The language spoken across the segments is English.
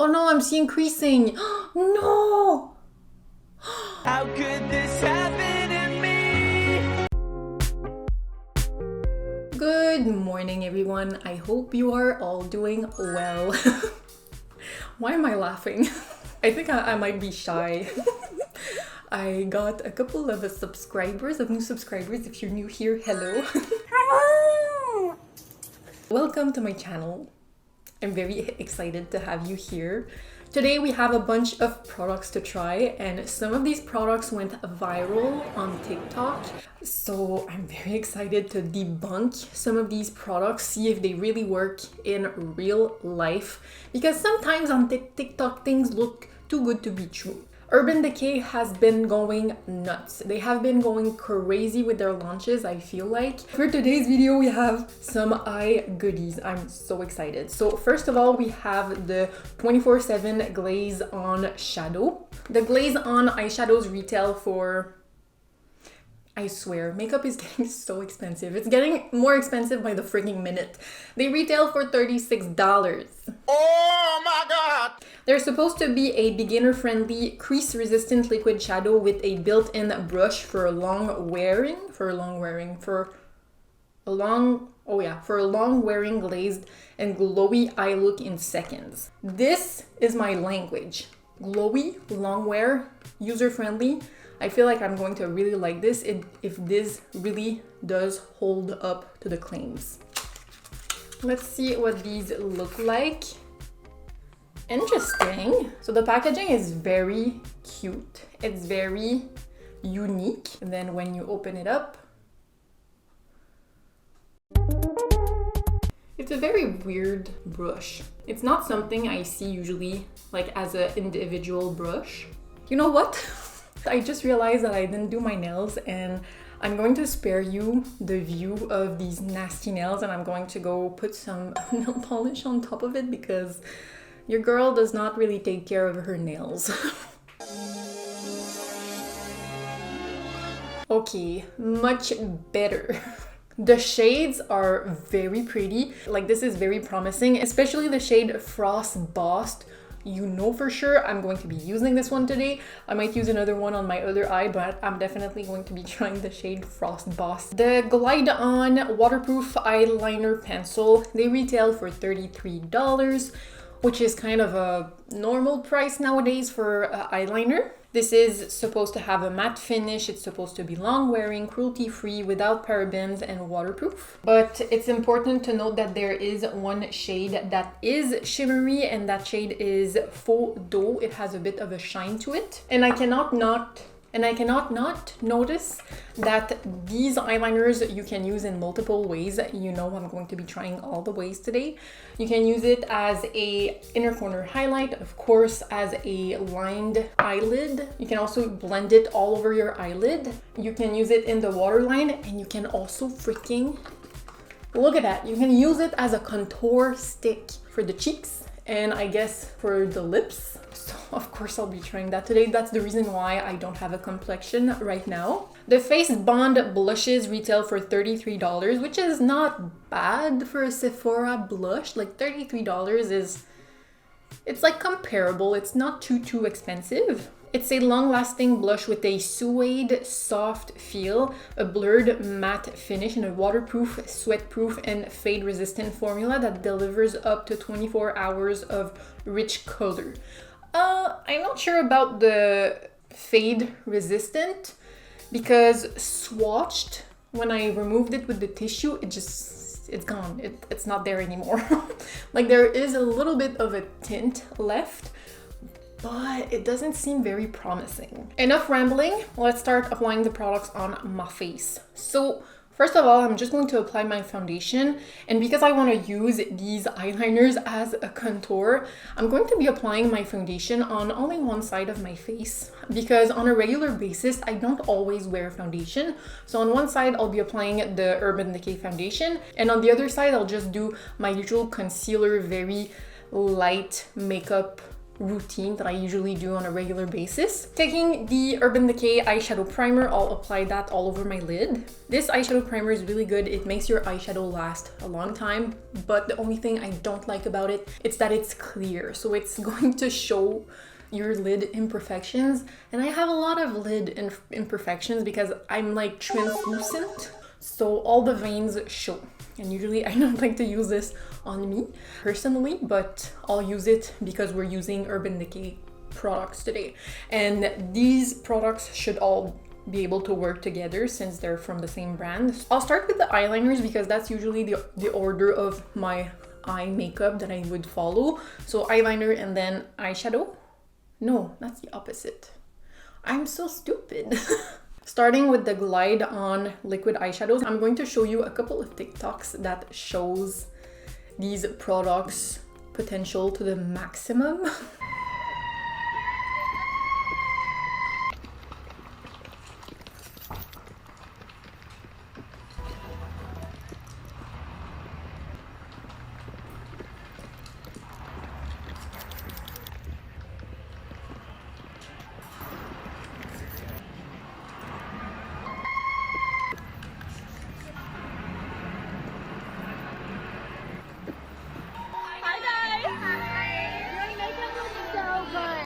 Oh no, I'm seeing creasing. No! How could this happen to me? Good morning, everyone. I hope you are all doing well. Why am I laughing? I think I might be shy. I got a couple of subscribers, of new subscribers. If you're new here, hello. Hello! Welcome to my channel. I'm very excited to have you here. Today we have a bunch of products to try, and some of these products went viral on TikTok. So I'm very excited to debunk some of these products, see if they really work in real life. Because sometimes on TikTok things look too good to be true. Urban Decay has been going nuts. They have been going crazy with their launches, I feel like. For today's video, we have some eye goodies. I'm so excited. So first of all, we have the 24/7 Glaze On Shadow. The Glaze On eyeshadows retail for, I swear, makeup is getting so expensive. It's getting more expensive by the freaking minute. They retail for $36. Oh my god! They're supposed to be a beginner-friendly, crease-resistant liquid shadow with a built-in brush for a long wearing glazed and glowy eye look in seconds. This is my language. Glowy, long wear, user-friendly. I feel like I'm going to really like this if this really does hold up to the claims. Let's see what these look like. Interesting. So the packaging is very cute. It's very unique. And then when you open it up, it's a very weird brush. It's not something I see usually like as an individual brush. You know what? I just realized that I didn't do my nails, and I'm going to spare you the view of these nasty nails, and I'm going to go put some nail polish on top of it because your girl does not really take care of her nails. Okay, much better. The shades are very pretty. Like, this is very promising, especially the shade Frost Bossed. You know for sure I'm going to be using this one today. I might use another one on my other eye, but I'm definitely going to be trying the shade Frost Boss. The Glide On Waterproof Eyeliner Pencil, they retail for $33, which is kind of a normal price nowadays for eyeliner. This is supposed to have a matte finish. It's supposed to be long wearing, cruelty free, without parabens, and waterproof. But it's important to note that there is one shade that is shimmery, and that shade is Faux D'Eau. It has a bit of a shine to it. And I cannot not notice that these eyeliners you can use in multiple ways. You know I'm going to be trying all the ways today. You can use it as a inner corner highlight, of course, as a lined eyelid. You can also blend it all over your eyelid. You can use it in the waterline, and you can also freaking, look at that. You can use it as a contour stick for the cheeks, and I guess for the lips. So of course I'll be trying that today. That's the reason why I don't have a complexion right now. The Face Bond blushes retail for $33, which is not bad for a Sephora blush. Like $33 is, it's like comparable. It's not too expensive. It's a long-lasting blush with a suede soft feel, a blurred matte finish, and a waterproof, sweat-proof, and fade-resistant formula that delivers up to 24 hours of rich color. I'm not sure about the fade-resistant because swatched, when I removed it with the tissue, it's gone. It's not there anymore. Like, there is a little bit of a tint left, but it doesn't seem very promising. Enough rambling, let's start applying the products on my face. So first of all, I'm just going to apply my foundation, and because I want to use these eyeliners as a contour, I'm going to be applying my foundation on only one side of my face because on a regular basis, I don't always wear foundation. So on one side, I'll be applying the Urban Decay foundation, and on the other side, I'll just do my usual concealer, very light makeup routine that I usually do on a regular basis. Taking the Urban Decay eyeshadow primer, I'll apply that all over my lid. This eyeshadow primer is really good. It makes your eyeshadow last a long time, but the only thing I don't like about it is that it's clear. So it's going to show your lid imperfections, and I have a lot of lid imperfections because I'm like translucent, so all the veins show. And usually I don't like to use this on me personally, but I'll use it because we're using Urban Decay products today. And these products should all be able to work together since they're from the same brand. I'll start with the eyeliners because that's usually the order of my eye makeup that I would follow. So eyeliner and then eyeshadow. No, that's the opposite. I'm so stupid. Starting with the Glide On liquid eyeshadows, I'm going to show you a couple of TikToks that shows these products' potential to the maximum.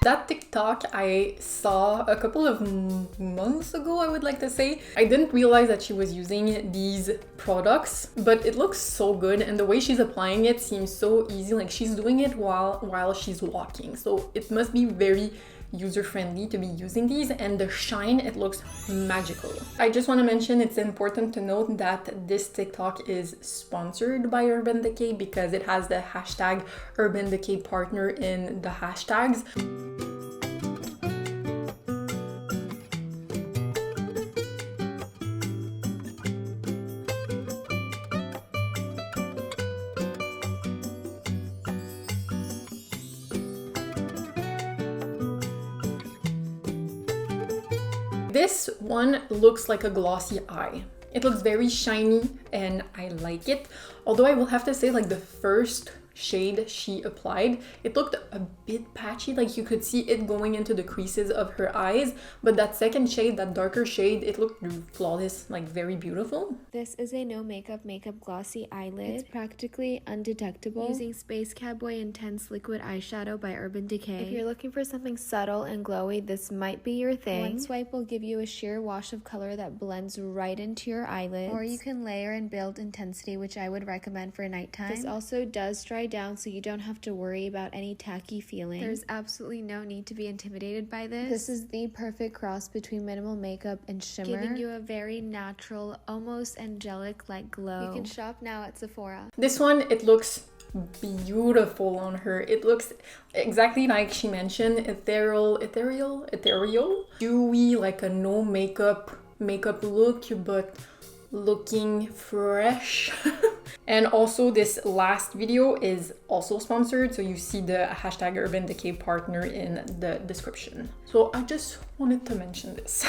That TikTok I saw a couple of months ago, I would like to say. I didn't realize that she was using these products, but it looks so good, and the way she's applying it seems so easy. Like she's doing it while she's walking, so it must be very user-friendly to be using these, and the shine, it looks magical. I just want to mention it's important to note that this TikTok is sponsored by Urban Decay because it has the hashtag Urban Decay partner in the hashtags. This one looks like a glossy eye. It looks very shiny and I like it. Although I will have to say, like, the first shade she applied, it looked a bit patchy, like you could see it going into the creases of her eyes, but that second shade, that darker shade, it looked flawless, like very beautiful. This is a no makeup glossy eyelid. It's practically undetectable using Space Cowboy Intense Liquid Eyeshadow by Urban Decay. If you're looking for something subtle and glowy, this might be your thing. One swipe will give you a sheer wash of color that blends right into your eyelids. Or you can layer and build intensity, which I would recommend for nighttime. This also does dry down, so you don't have to worry about any tacky feeling. There's absolutely no need to be intimidated by this. This is the perfect cross between minimal makeup and shimmer, giving you a very natural, almost angelic-like glow. You can shop now at Sephora. This one, it looks beautiful on her. It looks exactly like she mentioned, ethereal, dewy, like a no makeup look, but looking fresh. And also this last video is also sponsored, so you see the hashtag Urban Decay partner in the description. So I just wanted to mention this.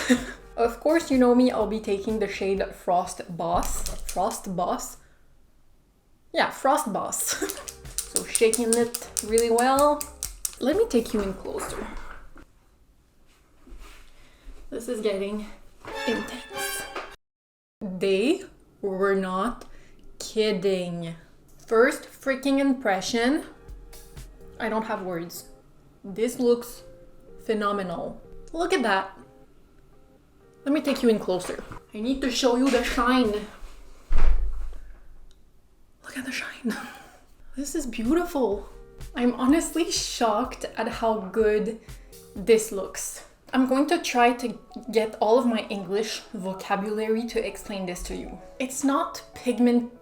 Of course, you know me, I'll be taking the shade Frost Boss. Yeah, Frost Boss. So shaking it really well. Let me take you in closer. This is getting intense. They were not kidding. First freaking impression, I don't have words. This looks phenomenal. Look at that. Let me take you in closer. I need to show you the shine. Look at the shine. This is beautiful. I'm honestly shocked at how good this looks. I'm going to try to get all of my English vocabulary to explain this to you. It's not pigment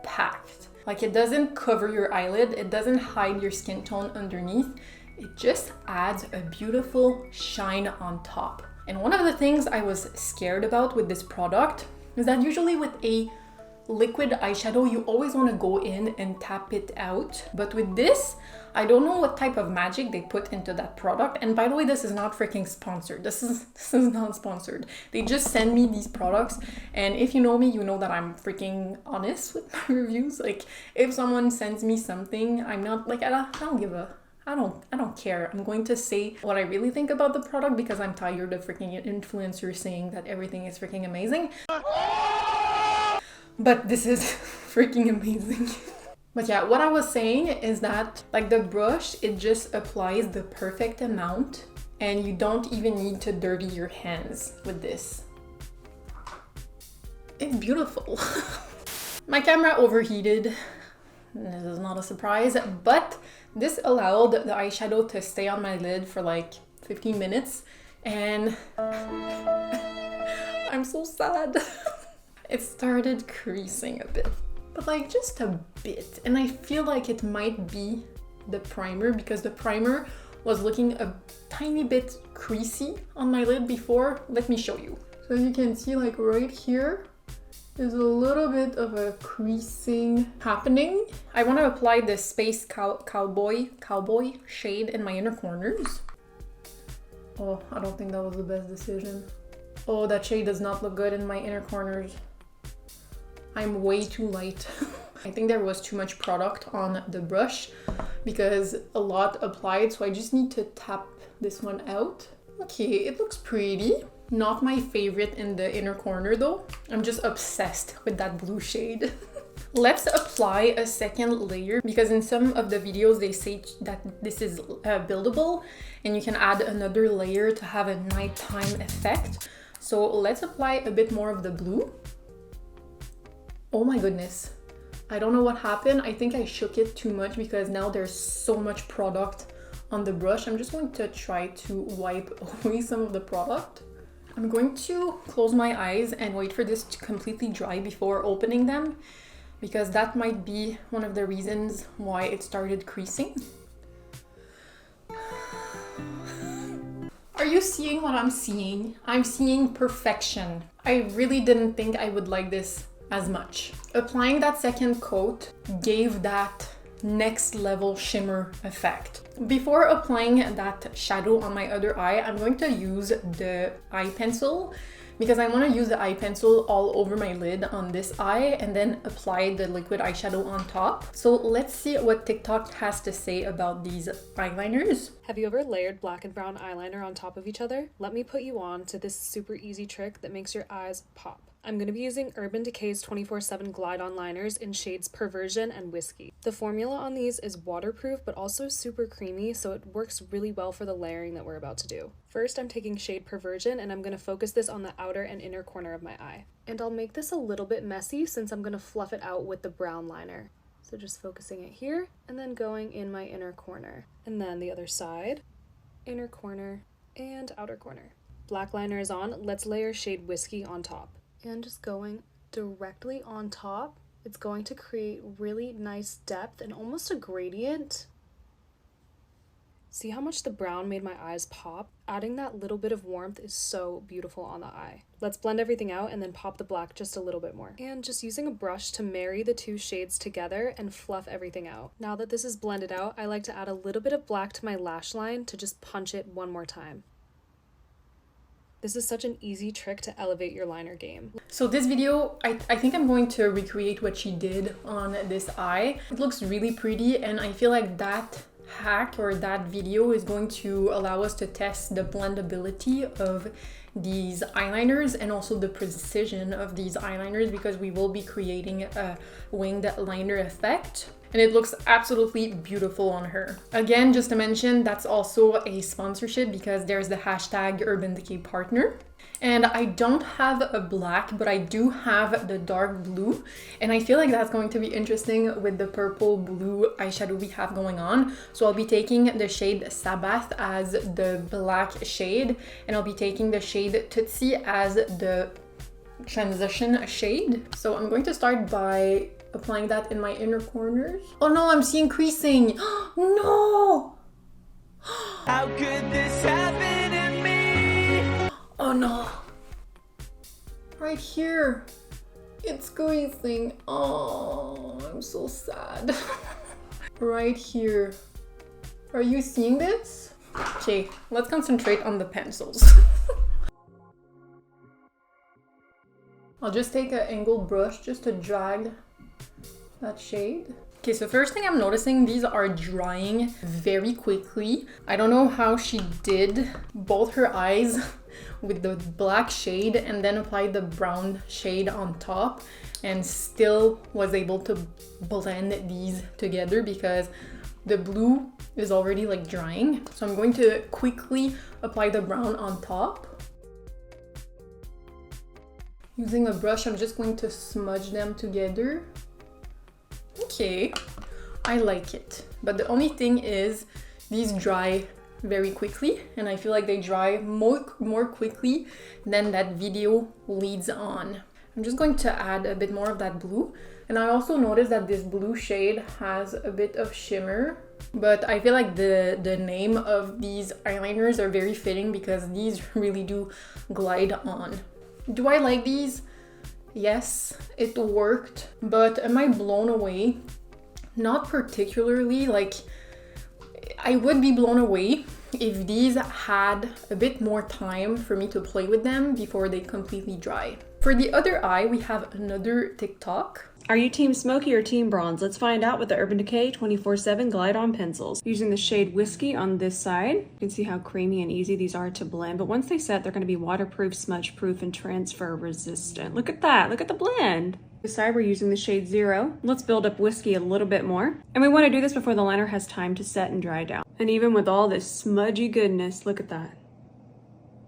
packed. Like, it doesn't cover your eyelid, it doesn't hide your skin tone underneath. It just adds a beautiful shine on top. And one of the things I was scared about with this product is that usually with a liquid eyeshadow, you always want to go in and tap it out. But with this, I don't know what type of magic they put into that product. And by the way, this is not freaking sponsored. This is not sponsored. They just send me these products. And if you know me, you know that I'm freaking honest with my reviews. Like, if someone sends me something, I'm not like, I don't give I don't care. I'm going to say what I really think about the product because I'm tired of freaking influencers saying that everything is freaking amazing. But this is freaking amazing. But yeah, what I was saying is that like the brush, it just applies the perfect amount and you don't even need to dirty your hands with this. It's beautiful. My camera overheated. This is not a surprise, but this allowed the eyeshadow to stay on my lid for like 15 minutes and I'm so sad. It started creasing a bit, but like just a bit. And I feel like it might be the primer because the primer was looking a tiny bit creasy on my lid before. Let me show you. So you can see like right here, there's a little bit of a creasing happening. I want to apply the Space Cowboy shade in my inner corners. Oh, I don't think that was the best decision. Oh, that shade does not look good in my inner corners. I'm way too light. I think there was too much product on the brush because a lot applied, so I just need to tap this one out. Okay, it looks pretty. Not my favorite in the inner corner though. I'm just obsessed with that blue shade. Let's apply a second layer because in some of the videos they say that this is buildable and you can add another layer to have a nighttime effect. So let's apply a bit more of the blue. Oh my goodness. I don't know what happened. I think I shook it too much because now there's so much product on the brush. I'm just going to try to wipe away some of the product. I'm going to close my eyes and wait for this to completely dry before opening them because that might be one of the reasons why it started creasing. Are you seeing what I'm seeing? I'm seeing perfection. I really didn't think I would like this as much. Applying that second coat gave that next level shimmer effect. Before applying that shadow on my other eye, I'm going to use the eye pencil because I want to use the eye pencil all over my lid on this eye and then apply the liquid eyeshadow on top. So let's see what TikTok has to say about these eyeliners. Have you ever layered black and brown eyeliner on top of each other? Let me put you on to this super easy trick that makes your eyes pop. I'm going to be using Urban Decay's 24/7 Glide On Liners in shades Perversion and Whiskey. The formula on these is waterproof but also super creamy, so it works really well for the layering that we're about to do. First, I'm taking shade Perversion and I'm going to focus this on the outer and inner corner of my eye. And I'll make this a little bit messy since I'm going to fluff it out with the brown liner. So just focusing it here and then going in my inner corner. And then the other side, inner corner, and outer corner. Black liner is on, let's layer shade Whiskey on top. And just going directly on top, it's going to create really nice depth and almost a gradient. See how much the brown made my eyes pop? Adding that little bit of warmth is so beautiful on the eye. Let's blend everything out and then pop the black just a little bit more. And just using a brush to marry the two shades together and fluff everything out. Now that this is blended out, I like to add a little bit of black to my lash line to just punch it one more time. This is such an easy trick to elevate your liner game. So this video, I think I'm going to recreate what she did on this eye. It looks really pretty and I feel like that hack or that video is going to allow us to test the blendability of these eyeliners and also the precision of these eyeliners because we will be creating a winged liner effect. And it looks absolutely beautiful on her. Again, just to mention, that's also a sponsorship because there's the hashtag Urban Decay Partner. And I don't have a black, but I do have the dark blue. And I feel like that's going to be interesting with the purple blue eyeshadow we have going on. So I'll be taking the shade Sabbath as the black shade. And I'll be taking the shade Tootsie as the transition shade. So I'm going to start by applying that in my inner corners. Oh no, I'm seeing creasing. No! How could this happen to me? Oh no. Right here. It's creasing. Oh, I'm so sad. Right here. Are you seeing this? Okay, let's concentrate on the pencils. I'll just take an angled brush just to drag that shade. Okay, so first thing I'm noticing, these are drying very quickly. I don't know how she did both her eyes with the black shade and then applied the brown shade on top and still was able to blend these together because the blue is already like drying. So I'm going to quickly apply the brown on top. Using a brush, I'm just going to smudge them together. Okay, I like it. But the only thing is these dry very quickly and I feel like they dry more quickly than that video leads on. I'm just going to add a bit more of that blue. And I also noticed that this blue shade has a bit of shimmer, but I feel like the name of these eyeliners are very fitting because these really do glide on. Do I like these? Yes, it worked, but am I blown away? Not particularly. Like, I would be blown away if these had a bit more time for me to play with them before they completely dry. For the other eye, we have another TikTok. Are you Team Smoky or Team Bronze? Let's find out with the Urban Decay 24/7 Glide On pencils. Using the shade Whiskey on this side. You can see how creamy and easy these are to blend, but once they set, they're going to be waterproof, smudge proof, and transfer resistant. Look at that. Look at the blend. This side, we're using the shade 0. Let's build up Whiskey a little bit more. And we want to do this before the liner has time to set and dry down. And even with all this smudgy goodness, look at that.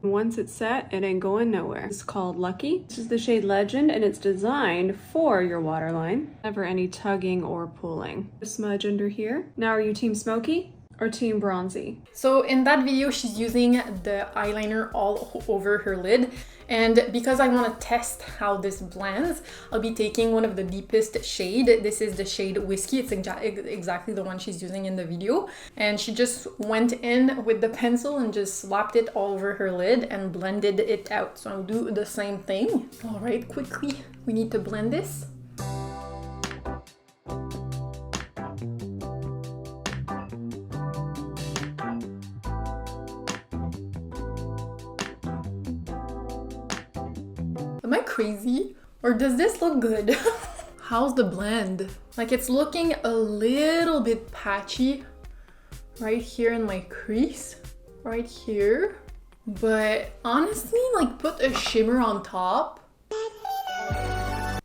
Once it's set, it ain't going nowhere. It's called Lucky. This is the shade Legend and it's designed for your waterline. Never any tugging or pulling. A smudge under here. Now are you Team Smoky or Team Bronzy? So in that video, she's using the eyeliner all over her lid. And because I want to test how this blends, I'll be taking one of the deepest shade. This is the shade Whiskey. It's exactly the one she's using in the video. And she just went in with the pencil and just slapped it all over her lid and blended it out. So I'll do the same thing. All right, quickly, we need to blend this. Am I crazy? Or does this look good? How's the blend? Like, it's looking a little bit patchy right here in my crease, right here. But honestly, like, put a shimmer on top.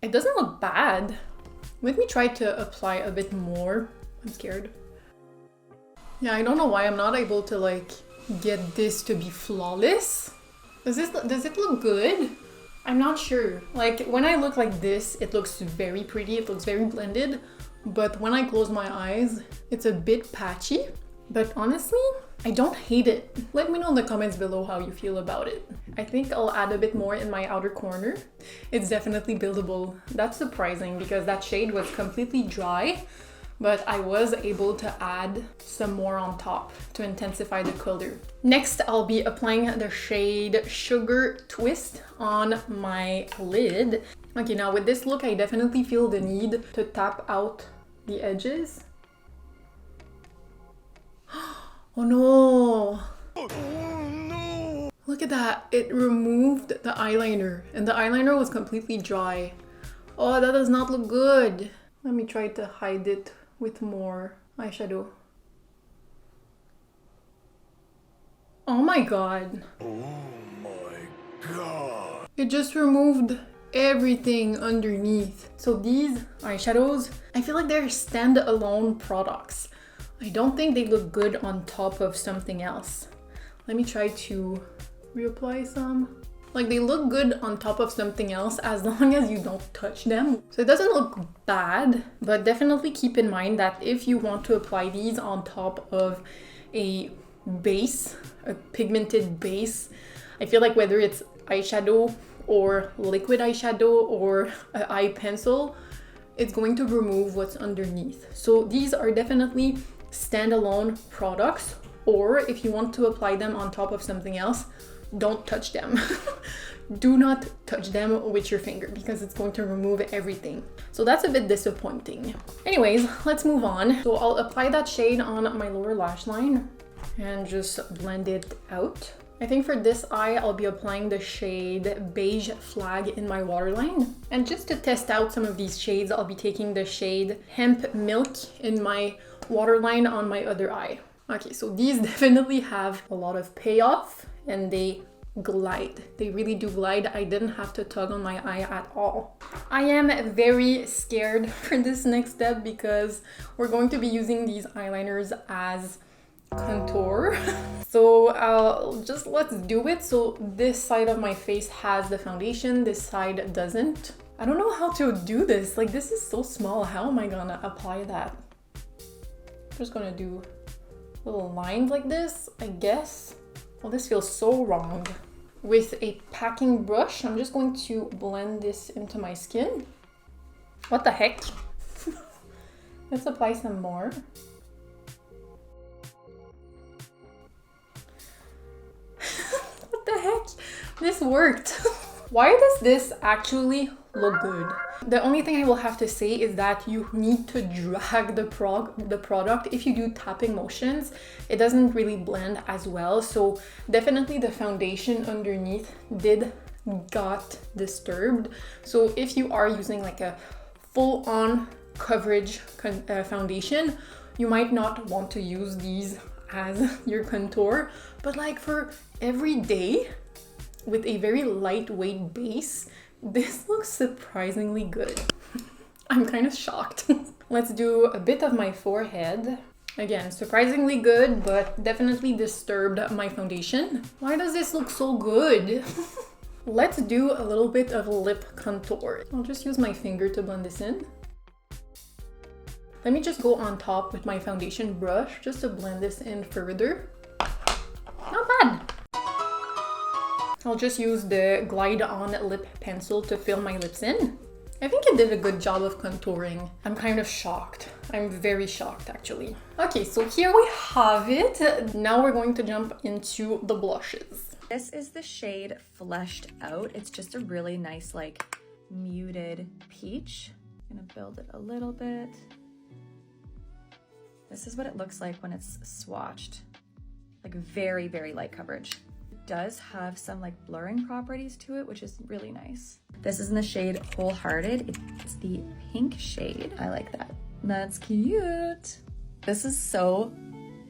It doesn't look bad. Let me try to apply a bit more. I'm scared. Yeah, I don't know why I'm not able to like get this to be flawless. Does it look good? I'm not sure. Like, when I look like this, it looks very pretty, it looks very blended, but when I close my eyes, it's a bit patchy. But honestly, I don't hate it. Let me know in the comments below how you feel about it. I think I'll add a bit more in my outer corner. It's definitely buildable. That's surprising because that shade was completely dry, but I was able to add some more on top to intensify the color. Next, I'll be applying the shade Sugar Twist on my lid. Okay, now with this look, I definitely feel the need to tap out the edges. Oh no! Oh no! Look at that, it removed the eyeliner and the eyeliner was completely dry. Oh, that does not look good. Let me try to hide it with more eyeshadow. Oh my god. Oh my god. It just removed everything underneath. So these eyeshadows, I feel like they're standalone products. I don't think they look good on top of something else. Let me try to reapply some. Like, they look good on top of something else as long as you don't touch them. So it doesn't look bad, but definitely keep in mind that if you want to apply these on top of a base, a pigmented base, I feel like whether it's eyeshadow or liquid eyeshadow or an eye pencil, it's going to remove what's underneath. So these are definitely standalone products, or if you want to apply them on top of something else, don't touch them. Do not touch them with your finger because it's going to remove everything. So that's a bit disappointing. Anyways, let's move on. So I'll apply that shade on my lower lash line and just blend it out. I think for this eye, I'll be applying the shade Beige Flag in my waterline. And just to test out some of these shades, I'll be taking the shade Hemp Milk in my waterline on my other eye. Okay, so these definitely have a lot of payoff and they glide. They really do glide. I didn't have to tug on my eye at all. I am very scared for this next step because we're going to be using these eyeliners as contour. So let's do it. So this side of my face has the foundation, this side doesn't. I don't know how to do this. Like, this is so small. How am I gonna apply that? I'm just gonna do little lines like this, I guess. Well, this feels so wrong. With a packing brush, I'm just going to blend this into my skin. What the heck? Let's apply some more. What the heck? This worked. Why does this actually look good? The only thing I will have to say is that you need to drag the product. If you do tapping motions, it doesn't really blend as well. So definitely the foundation underneath got disturbed. So if you are using like a full-on coverage foundation, you might not want to use these as your contour. But like for every day with a very lightweight base, this looks surprisingly good. I'm kind of shocked. Let's do a bit of my forehead. Again, surprisingly good, but definitely disturbed my foundation. Why does this look so good? Let's do a little bit of lip contour. I'll just use my finger to blend this in. Let me just go on top with my foundation brush just to blend this in further. Not bad. I'll just use the Glide On lip pencil to fill my lips in. I think it did a good job of contouring. I'm kind of shocked. I'm very shocked actually. Okay, so here we have it. Now we're going to jump into the blushes. This is the shade Fleshed Out. It's just a really nice like muted peach. I'm gonna build it a little bit. This is what it looks like when it's swatched. Like very, very light coverage. Does have some like blurring properties to it, which is really nice. This is in the shade Wholehearted. It's the pink shade. I like that. That's cute. This is so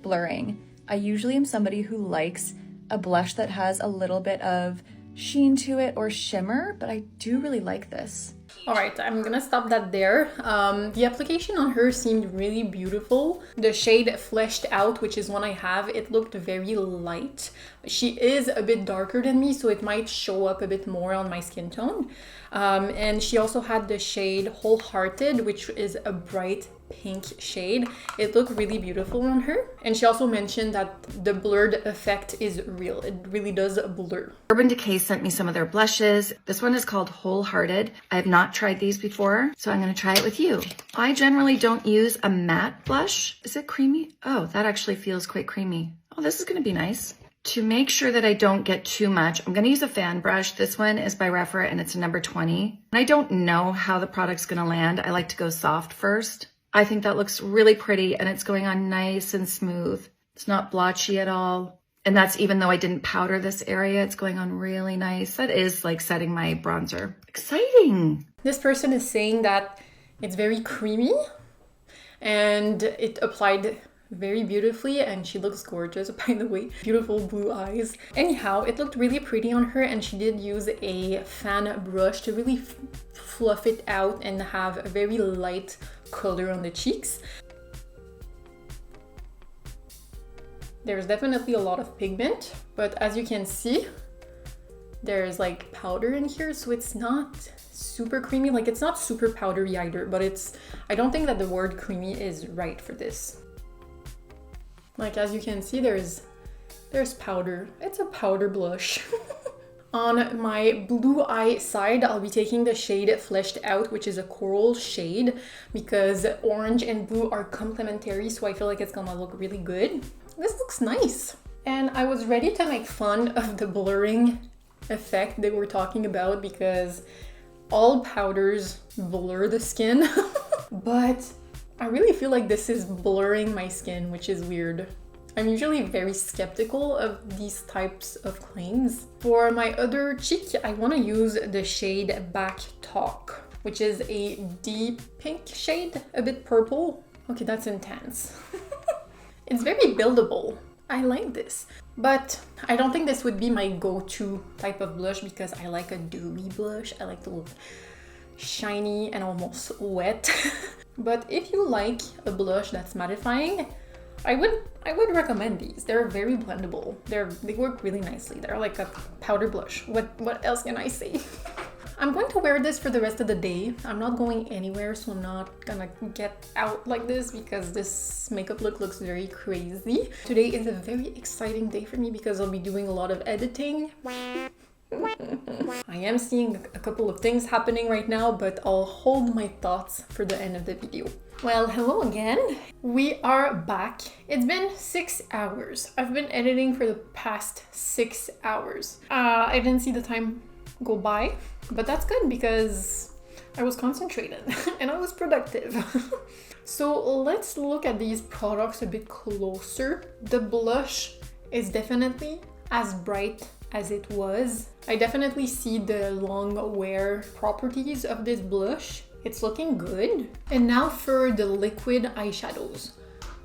blurring. I usually am somebody who likes a blush that has a little bit of sheen to it or shimmer, but I do really like this. All right, I'm gonna stop that there. The application on her seemed really beautiful. The shade Fleshed Out, which is one I have, it looked very light. She is a bit darker than me, so it might show up a bit more on my skin tone. And she also had the shade Wholehearted, which is a bright pink shade. It looked really beautiful on her. And she also mentioned that the blurred effect is real. It really does blur. Urban Decay sent me some of their blushes. This one is called Wholehearted. I have not tried these before, so I'm gonna try it with you. I generally don't use a matte blush. Is it creamy? Oh, that actually feels quite creamy. Oh, this is gonna be nice. To make sure that I don't get too much, I'm gonna use a fan brush. This one is by Referent and it's a number 20. And I don't know how the product's gonna land. I like to go soft first. I think that looks really pretty and it's going on nice and smooth. It's not blotchy at all. And that's even though I didn't powder this area, it's going on really nice. That is like setting my bronzer. Exciting. This person is saying that it's very creamy and it applied very beautifully and she looks gorgeous, by the way. Beautiful blue eyes. Anyhow, it looked really pretty on her and she did use a fan brush to really fluff it out and have a very light color on the cheeks. There's definitely a lot of pigment, but as you can see, there's like powder in here, so it's not super creamy. Like, it's not super powdery either, but I don't think that the word creamy is right for this. Like, as you can see, there's powder. It's a powder blush. On my blue eye side, I'll be taking the shade Fleshed Out, which is a coral shade, because orange and blue are complementary, so I feel like it's gonna look really good. This looks nice. And I was ready to make fun of the blurring effect they were talking about because all powders blur the skin, but I really feel like this is blurring my skin, which is weird. I'm usually very skeptical of these types of claims. For my other cheek, I want to use the shade Back Talk, which is a deep pink shade, a bit purple. Okay, that's intense. It's very buildable. I like this. But I don't think this would be my go-to type of blush because I like a dewy blush. I like to look shiny and almost wet. But if you like a blush that's mattifying, I would recommend these. They're very blendable. They work really nicely. They're like a powder blush. What else can I say? I'm going to wear this for the rest of the day. I'm not going anywhere, so I'm not gonna get out like this because this makeup look looks very crazy. Today is a very exciting day for me because I'll be doing a lot of editing. I am seeing a couple of things happening right now, but I'll hold my thoughts for the end of the video. Well, hello again. We are back. It's been 6 hours. I've been editing for the past 6 hours. I didn't see the time go by, but that's good because I was concentrated and I was productive. So let's look at these products a bit closer. The blush is definitely as bright as it was. I definitely see the long wear properties of this blush. It's looking good. And now for the liquid eyeshadows.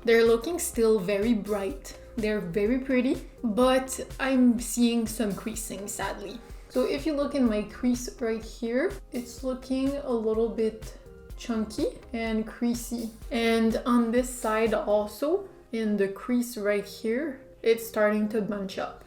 They're looking still very bright. They're very pretty, but I'm seeing some creasing, sadly. So if you look in my crease right here, it's looking a little bit chunky and creasy. And on this side also, in the crease right here, it's starting to bunch up.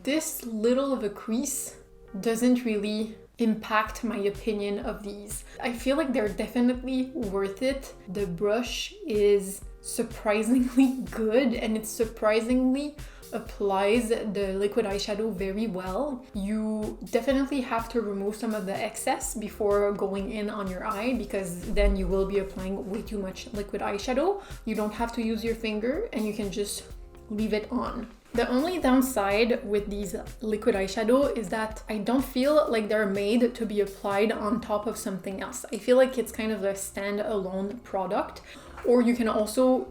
This little of a crease doesn't really impact my opinion of these. I feel like they're definitely worth it. The brush is surprisingly good and it surprisingly applies the liquid eyeshadow very well. You definitely have to remove some of the excess before going in on your eye because then you will be applying way too much liquid eyeshadow. You don't have to use your finger and you can just leave it on. The only downside with these liquid eyeshadow is that I don't feel like they're made to be applied on top of something else. I feel like it's kind of a standalone product. Or you can also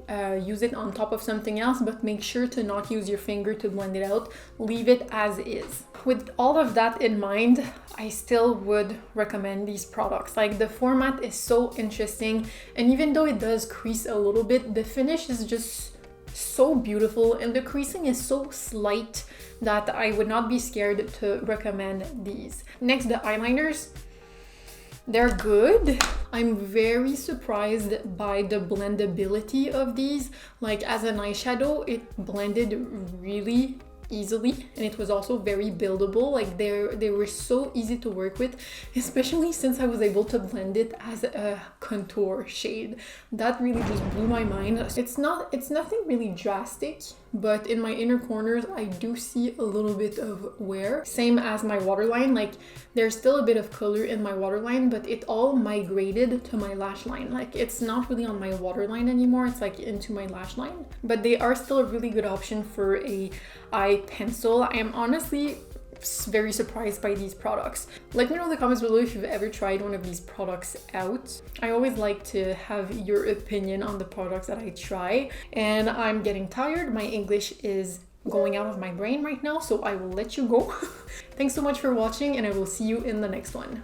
use it on top of something else, but make sure to not use your finger to blend it out. Leave it as is. With all of that in mind, I still would recommend these products. Like the format is so interesting, and even though it does crease a little bit, the finish is just so beautiful and the creasing is so slight that I would not be scared to recommend these. Next, the eyeliners. They're good. I'm very surprised by the blendability of these. Like as an eyeshadow, it blended really easily and it was also very buildable. Like they were so easy to work with, especially since I was able to blend it as a contour shade. That really just blew my mind. It's nothing really drastic, but in my inner corners I do see a little bit of wear. Same as my waterline, like there's still a bit of color in my waterline, but it all migrated to my lash line. Like it's not really on my waterline anymore, it's like into my lash line. But they are still a really good option for a eye pencil. I am honestly very surprised by these products. Let me know in the comments below if you've ever tried one of these products out. I always like to have your opinion on the products that I try, and I'm getting tired. My English is going out of my brain right now, so I will let you go. Thanks so much for watching, and I will see you in the next one.